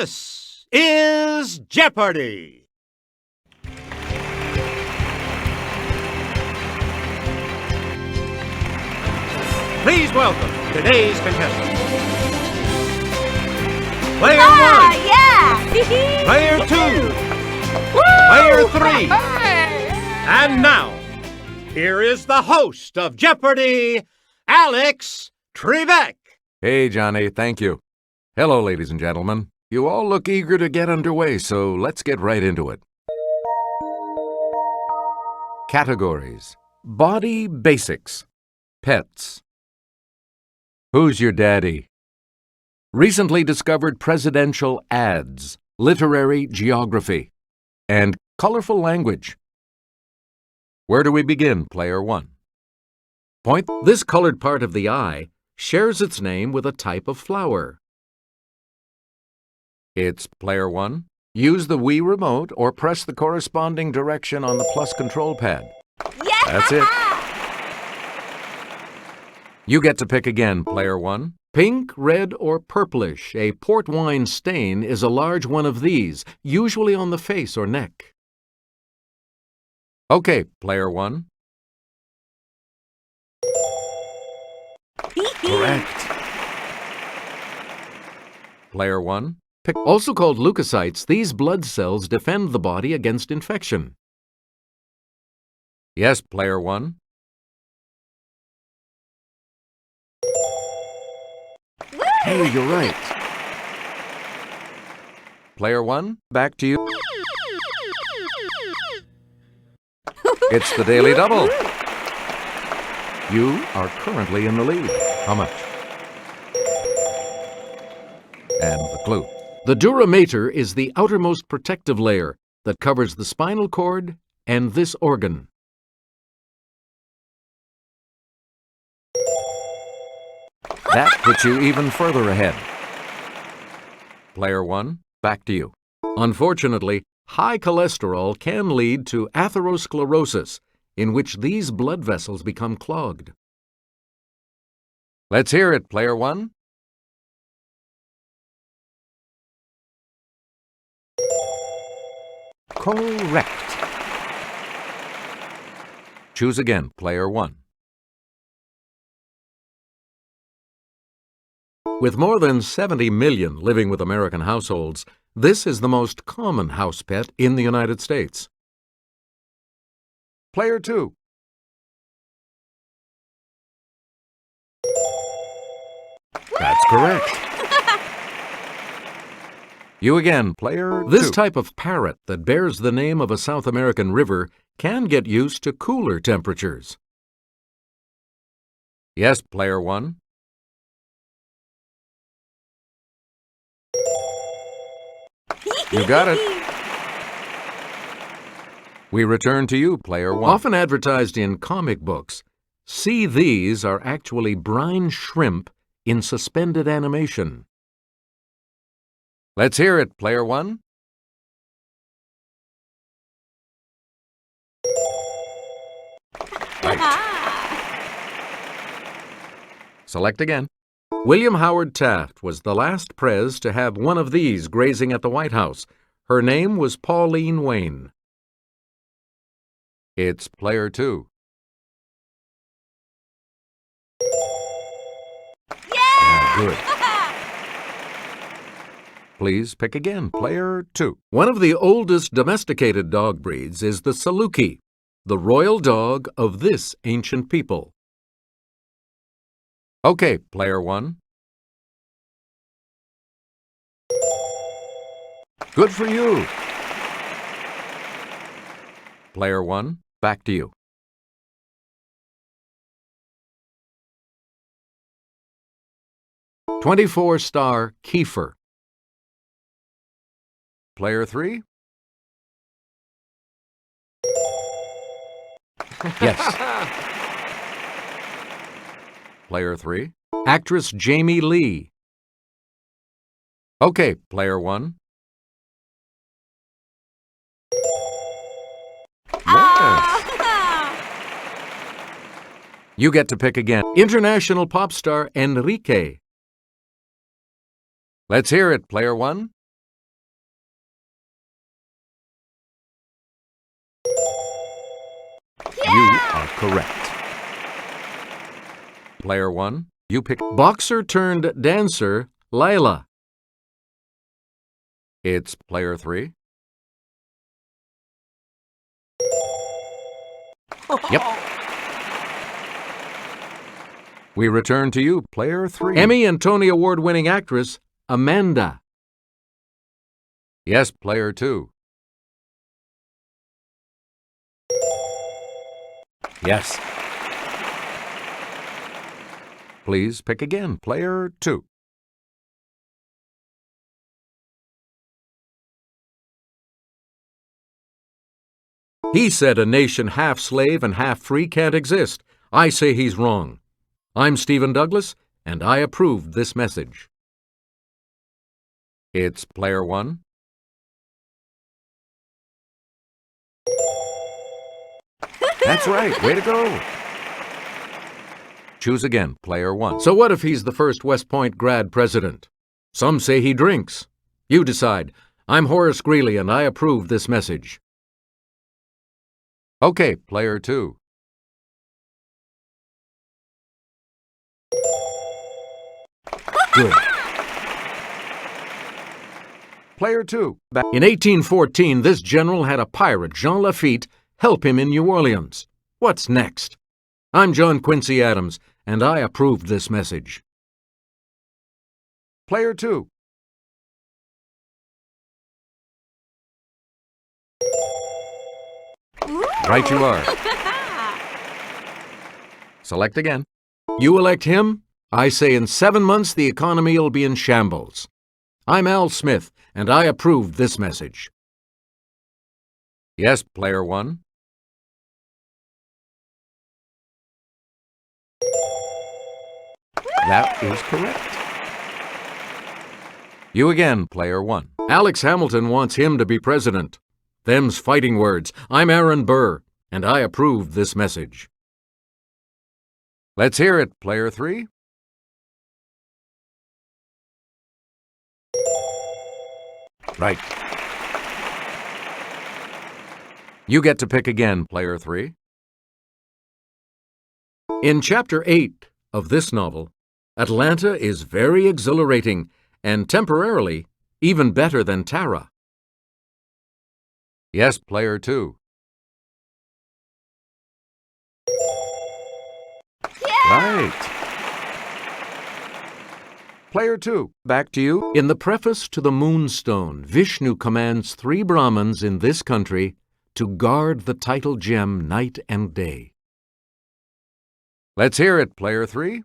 This is Jeopardy! Please welcome today's contestants. Player 1. Yeah! Player 2. Player 3. And now, here is the host of Jeopardy, Alex Trebek. Hey, Johnny, thank you. Hello, ladies and gentlemen. You all look eager to get underway, so let's get right into it. Categories: Body Basics, Pets, Who's Your Daddy, Recently Discovered Presidential Ads, Literary Geography, and Colorful Language. Where do we begin, Player 1? Point. This colored part of the eye shares its name with a type of flower. It's Player 1. Use the Wii remote or press the corresponding direction on the plus control pad. Yeah! That's it. You get to pick again, Player 1. Pink, red, or purplish, a port wine stain is a large one of these, usually on the face or neck. Okay, Player 1. Correct. Player 1. Also called leukocytes, these blood cells defend the body against infection. Yes, Player 1. Hey, you're right. Player 1, back to you. It's the Daily Double. You are currently in the lead. How much? And the clue. The dura mater is the outermost protective layer that covers the spinal cord and this organ. That puts you even further ahead. Player 1, back to you. Unfortunately, high cholesterol can lead to atherosclerosis, in which these blood vessels become clogged. Let's hear it, Player 1. Correct. Choose again, Player 1. With more than 70 million living with American households, this is the most common house pet in the United States. Player 2. That's correct. You again, Player 2. This type of parrot that bears the name of a South American river can get used to cooler temperatures. Yes, Player 1. You got it. We return to you, Player 1. Often advertised in comic books, see these are actually brine shrimp in suspended animation. Let's hear it, Player 1. Right. Select again. William Howard Taft was the last pres to have one of these grazing at the White House. Her name was Pauline Wayne. It's Player 2. Yeah, good. Please pick again, Player 2. One of the oldest domesticated dog breeds is the Saluki, the royal dog of this ancient people. Okay, Player 1. Good for you. Player 1, back to you. "24-star Kiefer." Player 3. Yes. Player 3. Actress Jamie Lee. Okay, Player 1. Yes. You get to pick again. International pop star Enrique. Let's hear it, Player 1. You are correct. Player 1, you pick boxer turned dancer, Layla. It's player 3. Yep. We return to you, player 3. Emmy and Tony Award-winning actress, Amanda. Yes, player 2. Yes. Please pick again, player 2. He said a nation half slave and half free can't exist. I say he's wrong. I'm Stephen Douglas, and I approve this message. It's player 1. That's right. Way to go. Choose again, player 1. So what if he's the first West Point grad president? Some say he drinks. You decide. I'm Horace Greeley, and I approve this message. Okay, player 2. Good. Player 2. In 1814, this general had a pirate, Jean Lafitte, help him in New Orleans. What's next? I'm John Quincy Adams, and I approved this message. Player 2. Right you are. Select again. You elect him? I say in 7 months the economy will be in shambles. I'm Al Smith, and I approved this message. Yes, player 1. That is correct. You again, player 1. Alex Hamilton wants him to be president. Them's fighting words. I'm Aaron Burr, and I approve this message. Let's hear it, player 3. Right. You get to pick again, player 3. In Chapter 8 of this novel, Atlanta is very exhilarating and temporarily even better than Tara. Yes, player 2. Right. Player 2, back to you. In the preface to the Moonstone, Vishnu commands 3 Brahmins in this country to guard the title gem night and day. Let's hear it, player 3.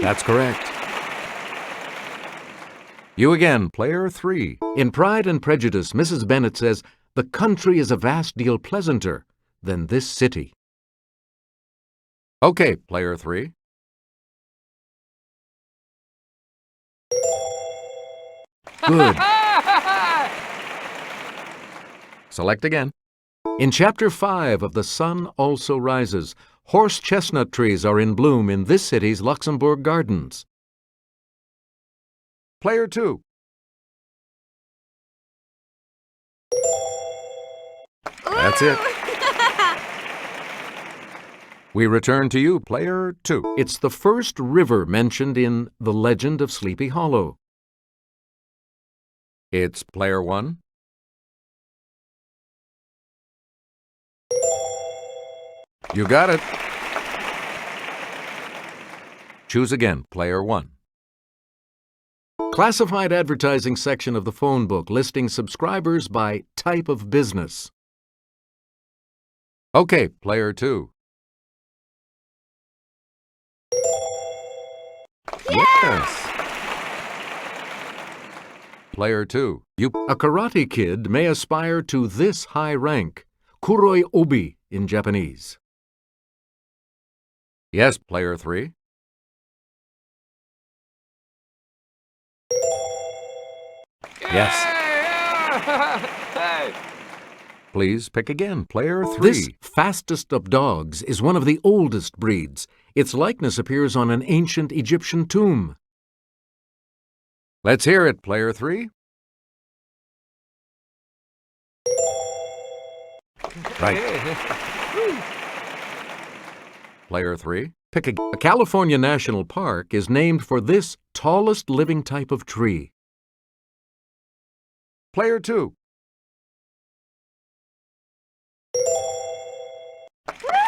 That's correct. You again, player 3. In Pride and Prejudice, Mrs. Bennet says, "The country is a vast deal pleasanter than this city." Okay, player 3. Good. Select again. In Chapter 5 of The Sun Also Rises, horse chestnut trees are in bloom in this city's Luxembourg Gardens. Player 2. That's it. We return to you, player 2. It's the first river mentioned in The Legend of Sleepy Hollow. It's player 1. You got it. Choose again, player 1. Classified advertising section of the phone book listing subscribers by type of business. Okay, player 2. Yes. Player 2. A karate kid may aspire to this high rank, kuroi obi in Japanese. Yes, player 3. Yes. Please pick again, player 3. This fastest of dogs is one of the oldest breeds. Its likeness appears on an ancient Egyptian tomb. Let's hear it, player 3. Right. Player 3, pick a California National Park is named for this tallest living type of tree. Player 2.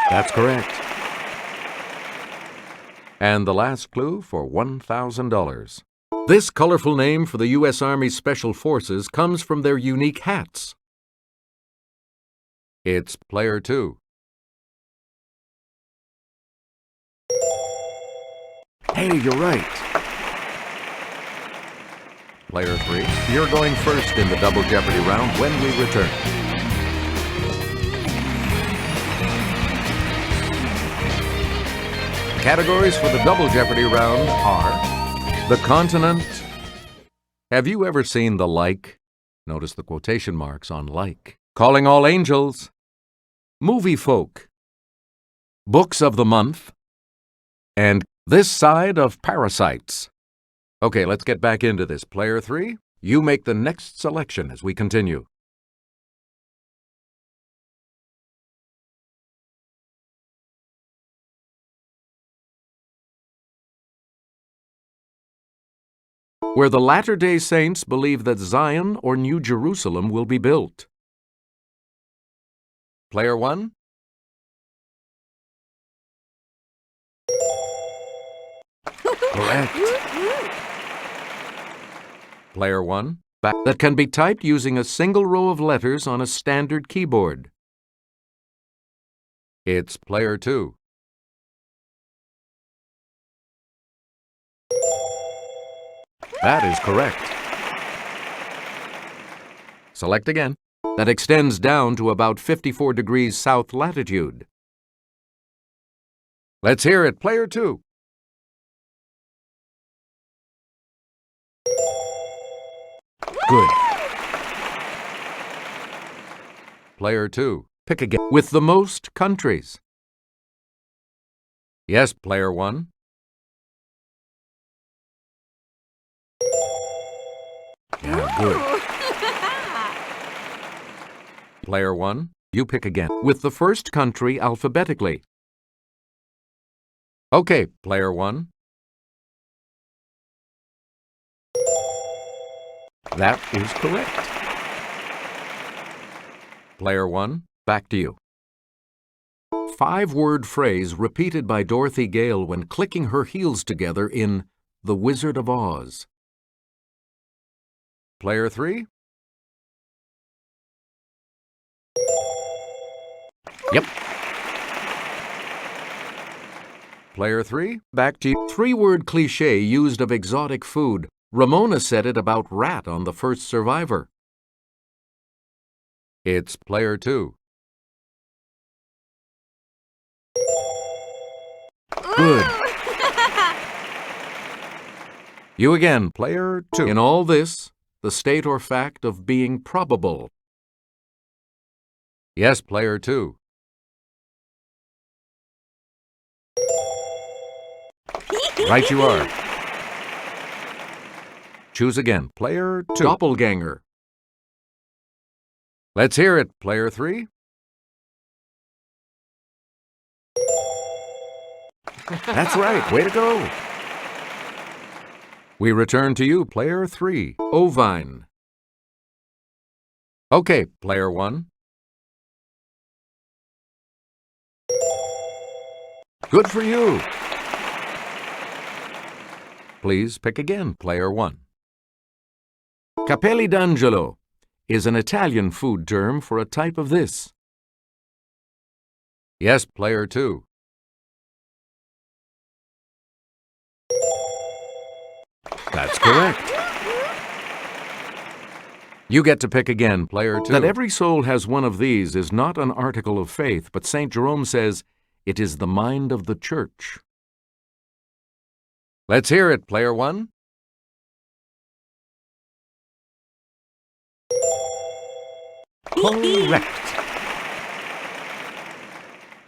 That's correct. And the last clue for $1,000. This colorful name for the U.S. Army Special Forces comes from their unique hats. It's Player 2. Hey, you're right. Player 3, you're going first in the Double Jeopardy round when we return. Categories for the Double Jeopardy round are the continent. Have you ever seen the like? Notice the quotation marks on like. Calling all angels. Movie folk. Books of the month. And this side of parasites. Okay, let's get back into this. Player 3, you make the next selection as we continue. Where the Latter-day Saints believe that Zion or New Jerusalem will be built. Player 1. Correct. Player 1. That can be typed using a single row of letters on a standard keyboard. It's Player 2. That is correct. Select again. That extends down to about 54 degrees south latitude. Let's hear it, Player 2. Good. Player 2, pick again. With the most countries. Yes, Player 1. Yeah, good. Player 1, you pick again. With the first country alphabetically. Okay, Player 1. That is correct. Player 1, back to you. 5-word phrase repeated by Dorothy Gale when clicking her heels together in The Wizard of Oz. Player 3. Yep. Player 3, back to you. 3-word cliche used of exotic food. Ramona said it about rat on The First Survivor. It's Player 2. Good. You again, Player 2. In all this, the state or fact of being probable. Yes, Player 2. Right you are. Choose again, Player 2. Doppelganger. Let's hear it, Player 3. That's right, way to go. We return to you, Player 3. Ovine. Okay, Player 1. Good for you. Please pick again, Player 1. Capelli d'Angelo is an Italian food term for a type of this. Yes, Player 2. That's correct. You get to pick again, Player 2. That every soul has one of these is not an article of faith, but St. Jerome says it is the mind of the church. Let's hear it, Player 1. Correct.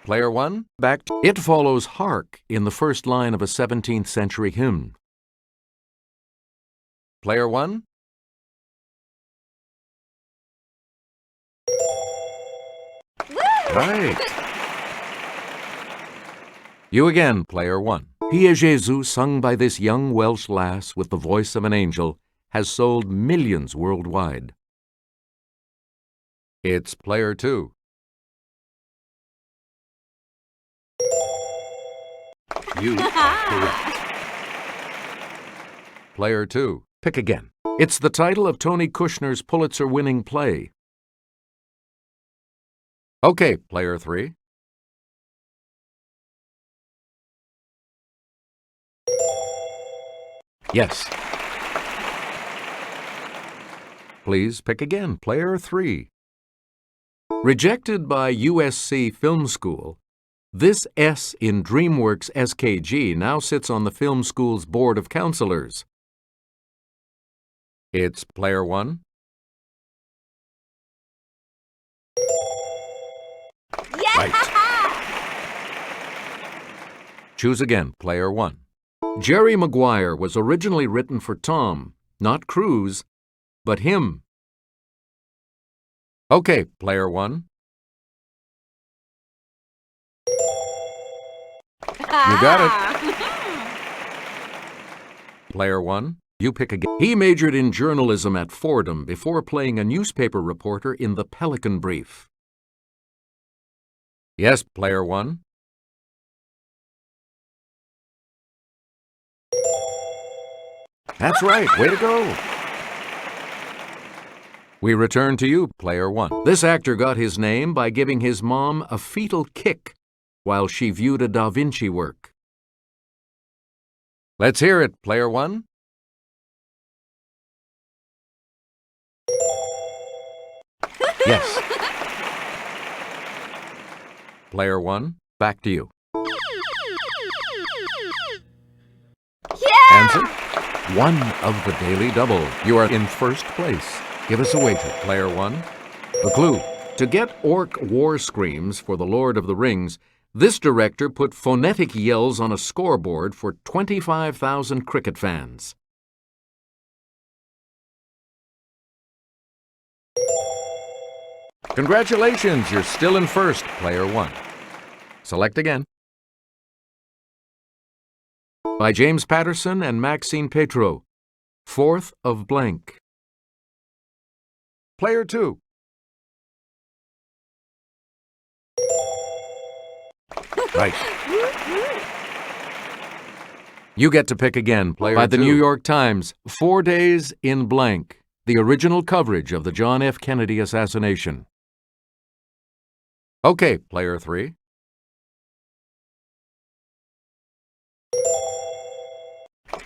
Player 1, back to it follows hark in the first line of a 17th century hymn. Player 1. right. You again, player one. Pie Jesu, sung by this young Welsh lass with the voice of an angel, has sold millions worldwide. It's player two. You are correct. Player two. Pick again. It's the title of Tony Kushner's Pulitzer-winning play. Okay, player three. Yes. Please pick again, player three. Rejected by USC Film School, this S in DreamWorks SKG now sits on the film school's board of counselors. It's player one. Yeah! Right. Choose again, player one. Jerry Maguire was originally written for Tom, not Cruise, but him. Okay, player one. You got it. Player one, you pick again. He majored in journalism at Fordham before playing a newspaper reporter in The Pelican Brief. Yes, player one. That's right. Way to go. We return to you, player one. This actor got his name by giving his mom a fetal kick while she viewed a Da Vinci work. Let's hear it, player one. Yes. Player one, back to you. Yeah! Answer? One of the Daily Double. You are in first place. Give us a wager, player one. A clue. To get orc war screams for The Lord of the Rings, this director put phonetic yells on a scoreboard for 25,000 cricket fans. Congratulations, you're still in first, player one. Select again. By James Patterson and Maxine Petro. Fourth of blank. Player two. Right. You get to pick again, player two. By the New York Times, 4 days in blank. The original coverage of the John F. Kennedy assassination. Okay, player three.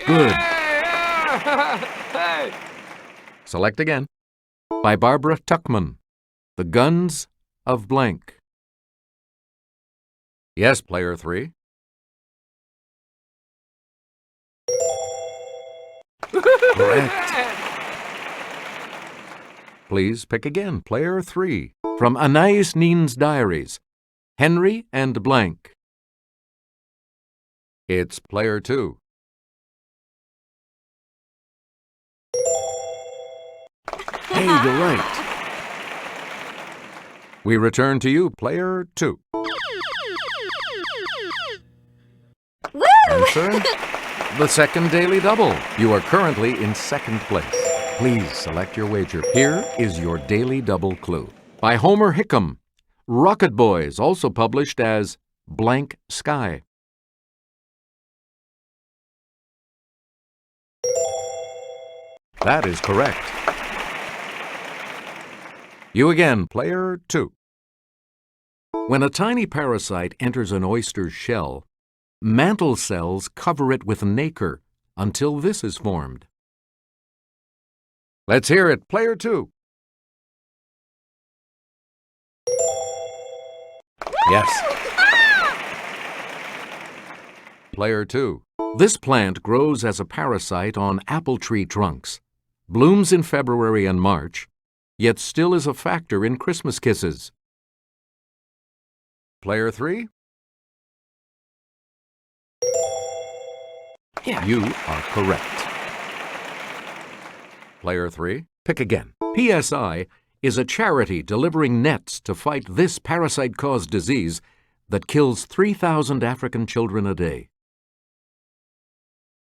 Good. Select again. By Barbara Tuchman. The Guns of Blank. Yes, player three. Correct. Please pick again, player three. From Anais Nin's Diaries, Henry and Blank. It's player two. Hey, you're right. We return to you, player two. Woo! Answer? The second Daily Double. You are currently in second place. Please select your wager. Here is your Daily Double clue. By Homer Hickam. Rocket Boys, also published as Blank Sky. That is correct. You again, player two. When a tiny parasite enters an oyster's shell, mantle cells cover it with nacre until this is formed. Let's hear it, player two. Yes. Player two. This plant grows as a parasite on apple tree trunks, blooms in February and March, yet still is a factor in Christmas kisses. Player three. Yeah. You are correct. Player three. Pick again. PSI is a charity delivering nets to fight this parasite-caused disease that kills 3,000 African children a day?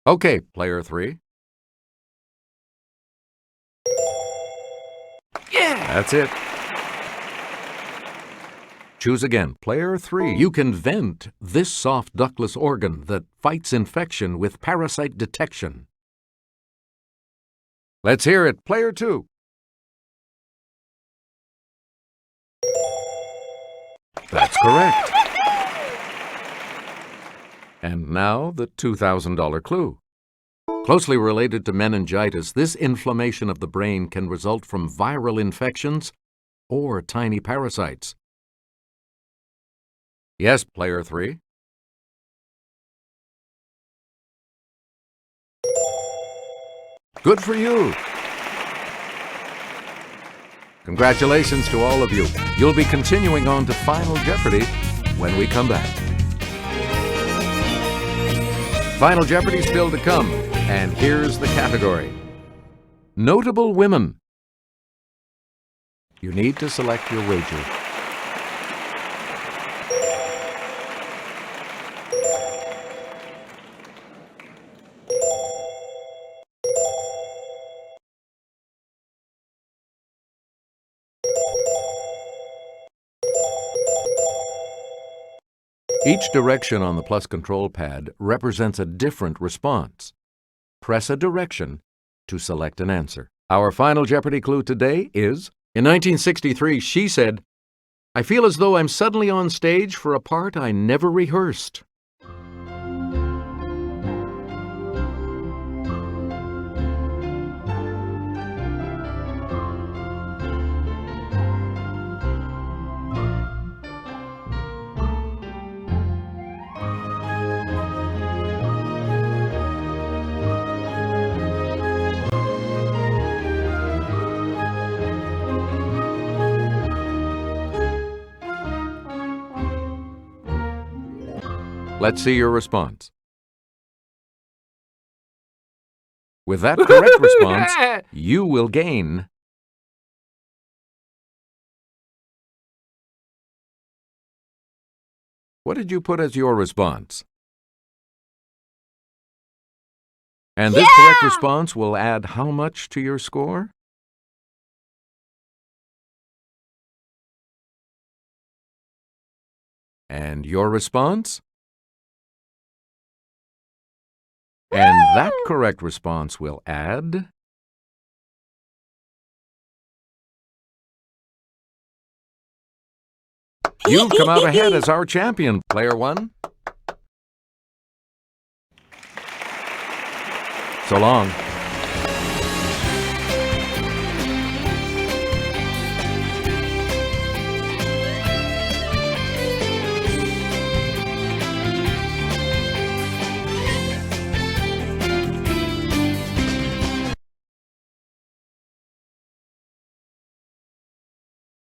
Okay, player 3. Yeah! That's it. Choose again, player 3. You can vent this soft ductless organ that fights infection with parasite detection. Let's hear it, player 2. That's correct. And now the $2,000 clue. Closely related to meningitis, this inflammation of the brain can result from viral infections or tiny parasites. Yes, player 3. Good for you. Congratulations to all of you. You'll be continuing on to Final Jeopardy when we come back. Final Jeopardy still to come, and here's the category. Notable women. You need to select your wager. Each direction on the plus control pad represents a different response. Press a direction to select an answer. Our Final Jeopardy clue today is, in 1963, she said, "I feel as though I'm suddenly on stage for a part I never rehearsed." Let's see your response. With that correct response, you will gain What did you put as your response? And this correct response will add how much to your score? And your response? And that correct response will add... You've come out ahead as our champion, player 1. So long.